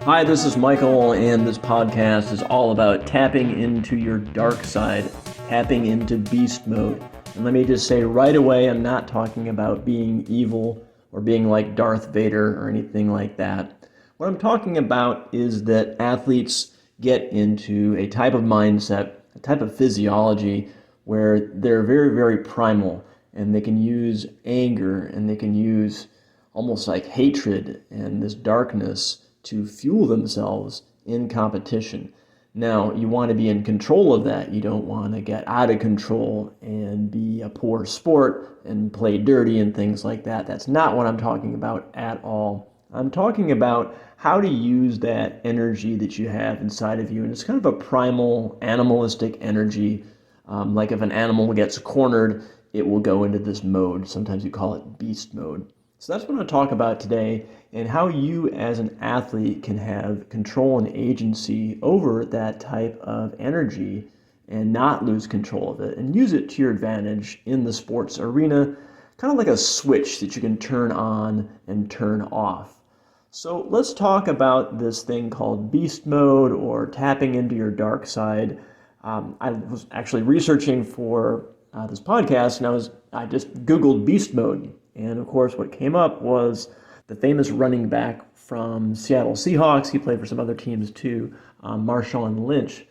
Hi, this is Michael, and this podcast is all about tapping into your dark side, tapping into beast mode. And let me just say right away, I'm not talking about being evil or being like Darth Vader or anything like that. What I'm talking about is that athletes get into a type of mindset, a type of physiology where they're very, very primal, and they can use anger and they can use almost like hatred and this darkness to fuel themselves in competition. Now, you want to be in control of that. You don't want to get out of control and be a poor sport and play dirty and things like that. That's not what I'm talking about at all. I'm talking about how to use that energy that you have inside of you. And it's kind of a primal, animalistic energy. Like if an animal gets cornered, it will go into this mode. Sometimes you call it beast mode. So that's what I'm going to talk about today, and how you as an athlete can have control and agency over that type of energy and not lose control of it and use it to your advantage in the sports arena, kind of like a switch that you can turn on and turn off. So let's talk about this thing called beast mode or tapping into your dark side. I was actually researching for this podcast, and I just Googled beast mode. And of course, what came up was the famous running back from Seattle Seahawks. He played for some other teams too, Marshawn Lynch.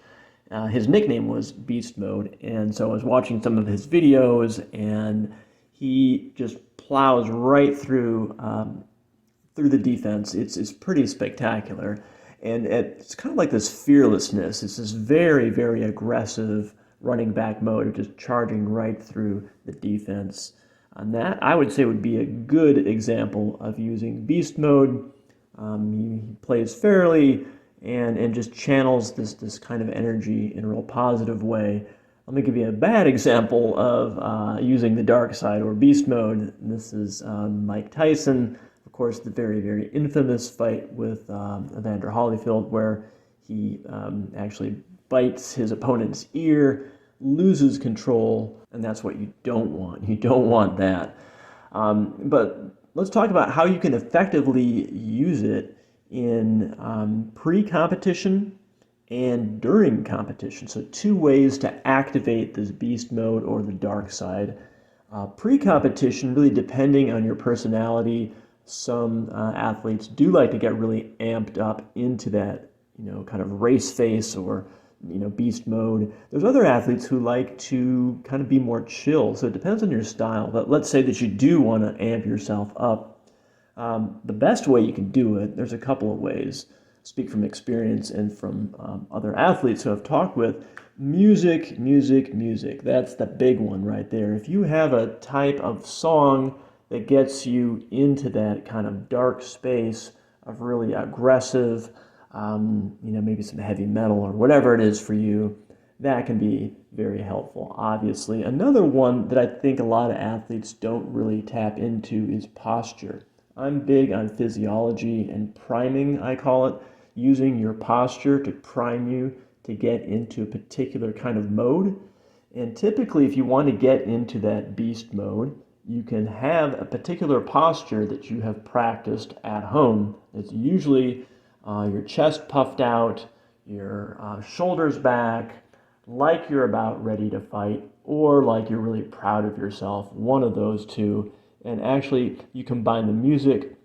His nickname was Beast Mode. And so I was watching some of his videos, and he just plows right through the defense. It's pretty spectacular. And it's kind of like this fearlessness. It's this very, very aggressive running back mode of just charging right through the defense. And that, I would say, would be a good example of using beast mode. He plays fairly and just channels this kind of energy in a real positive way. Let me give you a bad example of using the dark side or beast mode. This is Mike Tyson. Of course, the very, very infamous fight with Evander Holyfield, where he actually bites his opponent's ear, loses control, and that's what you don't want. You don't want that. But let's talk about how you can effectively use it in pre-competition and during competition. So two ways to activate this beast mode or the dark side. Pre-competition, really depending on your personality, some athletes do like to get really amped up into that, kind of race face or beast mode. There's other athletes who like to kind of be more chill. So it depends on your style. But let's say that you do want to amp yourself up. The best way you can do it, there's a couple of ways. Speak from experience and from other athletes who I've talked with. Music. That's the big one right there. If you have a type of song that gets you into that kind of dark space of really aggressive, maybe some heavy metal or whatever it is for you, that can be very helpful, obviously. Another one that I think a lot of athletes don't really tap into is posture. I'm big on physiology and priming, I call it, using your posture to prime you to get into a particular kind of mode. And typically, if you want to get into that beast mode, you can have a particular posture that you have practiced at home. It's usually your chest puffed out, your shoulders back, like you're about ready to fight, or like you're really proud of yourself, one of those two. And actually, you combine the music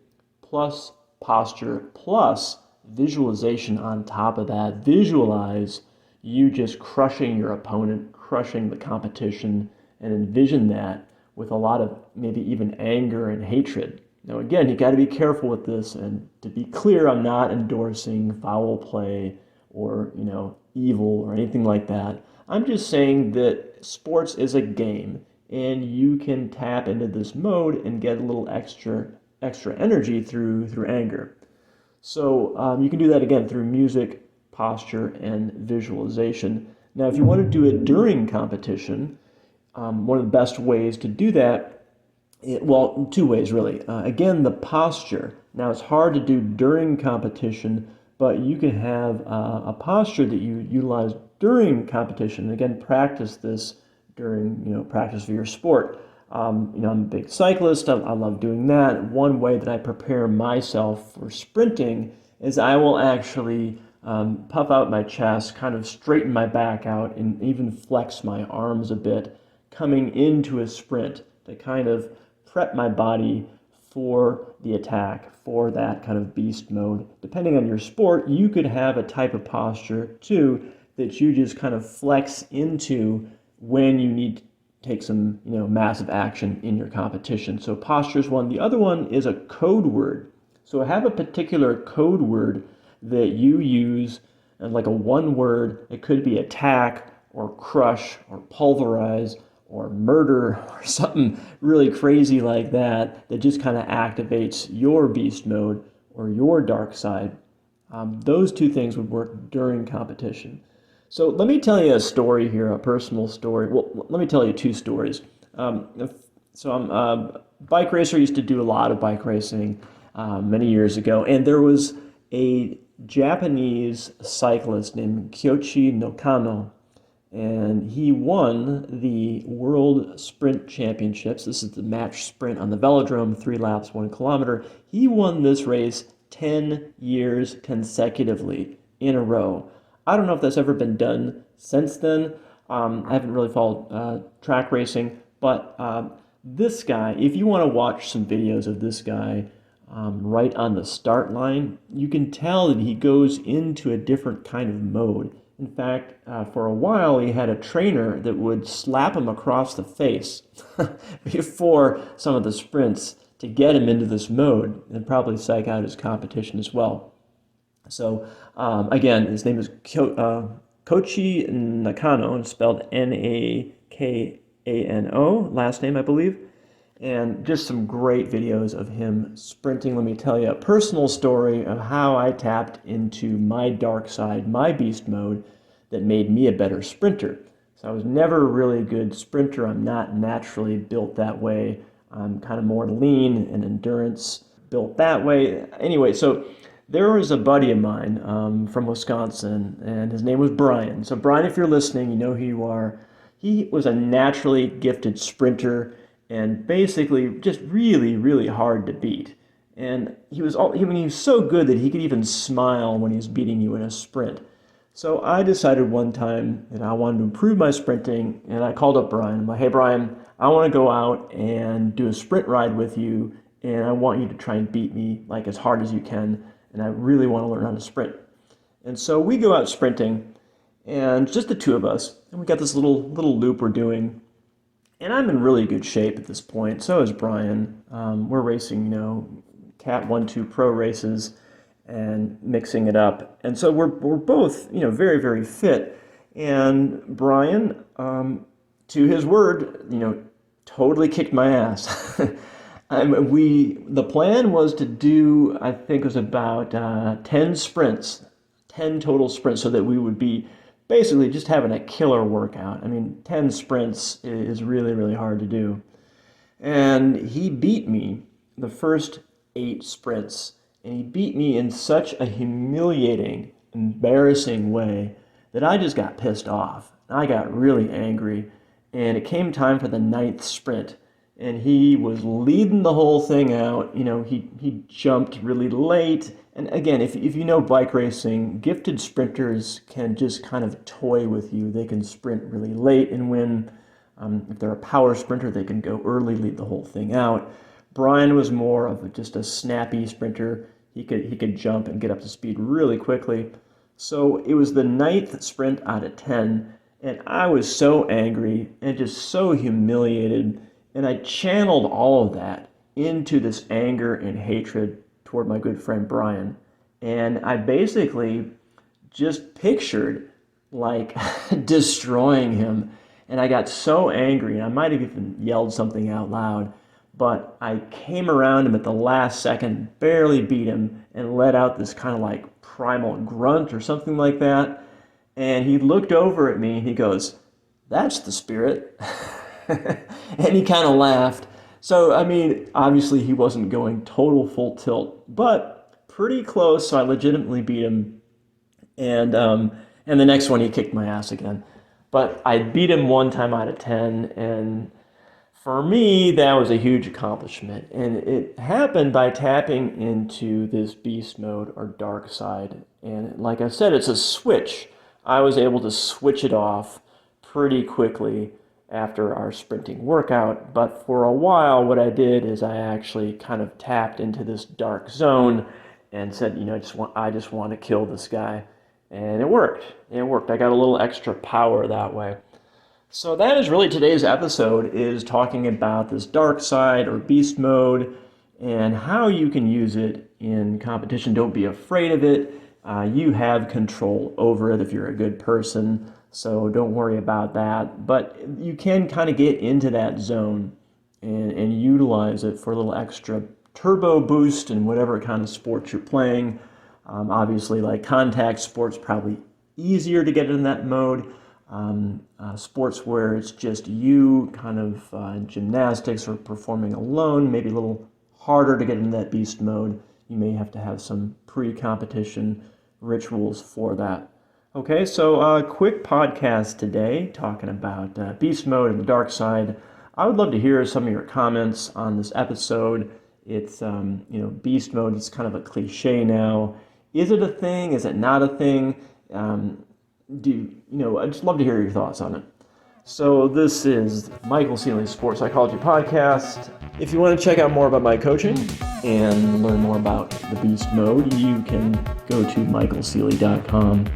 plus posture plus visualization on top of that. Visualize you just crushing your opponent, crushing the competition, and envision that with a lot of maybe even anger and hatred. Now, again, you got to be careful with this, and to be clear, I'm not endorsing foul play or, evil or anything like that. I'm just saying that sports is a game, and you can tap into this mode and get a little extra energy through anger. So you can do that again through music, posture, and visualization. Now, if you want to do it during competition, one of the best ways to do that, two ways really. Again, the posture. Now, it's hard to do during competition, but you can have a posture that you utilize during competition. Again, practice this during, practice for your sport. I'm a big cyclist. I love doing that. One way that I prepare myself for sprinting is I will actually puff out my chest, kind of straighten my back out, and even flex my arms a bit coming into a sprint to kind of prep my body for the attack, for that kind of beast mode. Depending on your sport, you could have a type of posture too that you just kind of flex into when you need to take some, massive action in your competition. So posture is one. The other one is a code word. So have a particular code word that you use, like a one word. It could be attack or crush or pulverize or murder or something really crazy like that just kind of activates your beast mode or your dark side. Those two things would work during competition. So let me tell you a story here, a personal story. Well, let me tell you two stories. So I'm a bike racer, used to do a lot of bike racing many years ago, and there was a Japanese cyclist named Kyoichi Nakano, and he won the World Sprint Championships. This is the match sprint on the velodrome, 3 laps, 1 kilometer. He won this race 10 years consecutively in a row. I don't know if that's ever been done since then. I haven't really followed track racing, but this guy, if you want to watch some videos of this guy right on the start line, you can tell that he goes into a different kind of mode. In fact, for a while, he had a trainer that would slap him across the face before some of the sprints to get him into this mode and probably psych out his competition as well. So again, his name is Koichi Nakano, spelled Nakano, last name, I believe. And just some great videos of him sprinting. Let me tell you a personal story of how I tapped into my dark side, my beast mode, that made me a better sprinter. So I was never really a good sprinter. I'm not naturally built that way. I'm kind of more lean and endurance built that way. Anyway, so there was a buddy of mine from Wisconsin, and his name was Brian. So Brian, if you're listening, you know who you are. He was a naturally gifted sprinter and basically just really, really hard to beat. And he was so good that he could even smile when he was beating you in a sprint. So I decided one time that I wanted to improve my sprinting, and I called up Brian. I'm like, hey Brian, I want to go out and do a sprint ride with you, and I want you to try and beat me like as hard as you can, and I really want to learn how to sprint. And so we go out sprinting, and just the two of us, and we got this little loop we're doing. And I'm in really good shape at this point. So is Brian. We're racing, Cat 1-2 pro races and mixing it up. And so we're both, very, very fit. And Brian, to his word, totally kicked my ass. The plan was to do, I think it was about 10 sprints, 10 total sprints, so that we would be basically just having a killer workout. 10 sprints is really, really hard to do. And he beat me the first 8 sprints. And he beat me in such a humiliating, embarrassing way that I just got pissed off. I got really angry. And it came time for the 9th sprint. And he was leading the whole thing out. He jumped really late. And again, if you know bike racing, gifted sprinters can just kind of toy with you. They can sprint really late and win. If they're a power sprinter, they can go early, lead the whole thing out. Brian was more of just a snappy sprinter. He could jump and get up to speed really quickly. So it was the 9th sprint out of 10, and I was so angry and just so humiliated. And I channeled all of that into this anger and hatred toward my good friend Brian. And I basically just pictured like destroying him. And I got so angry, and I might have even yelled something out loud, but I came around him at the last second, barely beat him, and let out this kind of like primal grunt or something like that. And he looked over at me and he goes, "That's the spirit." And he kind of laughed. So, obviously he wasn't going total full tilt, but pretty close, so I legitimately beat him. And the next one he kicked my ass again. But I beat him one time out of 10, and For me, that was a huge accomplishment, and it happened by tapping into this beast mode or dark side. And like I said, it's a switch. I was able to switch it off pretty quickly after our sprinting workout, but for a while, what I did is I actually kind of tapped into this dark zone and said, I just want to kill this guy, and it worked. It worked. I got a little extra power that way. So that is really today's episode, is talking about this dark side or beast mode and how you can use it in competition. Don't be afraid of it. You have control over it if you're a good person, so don't worry about that. But you can kind of get into that zone and utilize it for a little extra turbo boost in whatever kind of sports you're playing. Obviously, like contact sports, probably easier to get in that mode. Sports where it's just you, kind of gymnastics or performing alone, maybe a little harder to get into that beast mode. You may have to have some pre-competition rituals for that. Okay, so quick podcast today talking about beast mode and the dark side. I would love to hear some of your comments on this episode. It's, beast mode is kind of a cliche now. Is it a thing? Is it not a thing? I'd just love to hear your thoughts on it. So this is Michael Seeley's Sports Psychology Podcast. If you want to check out more about my coaching and learn more about the beast mode, you can go to michaelseeley.com.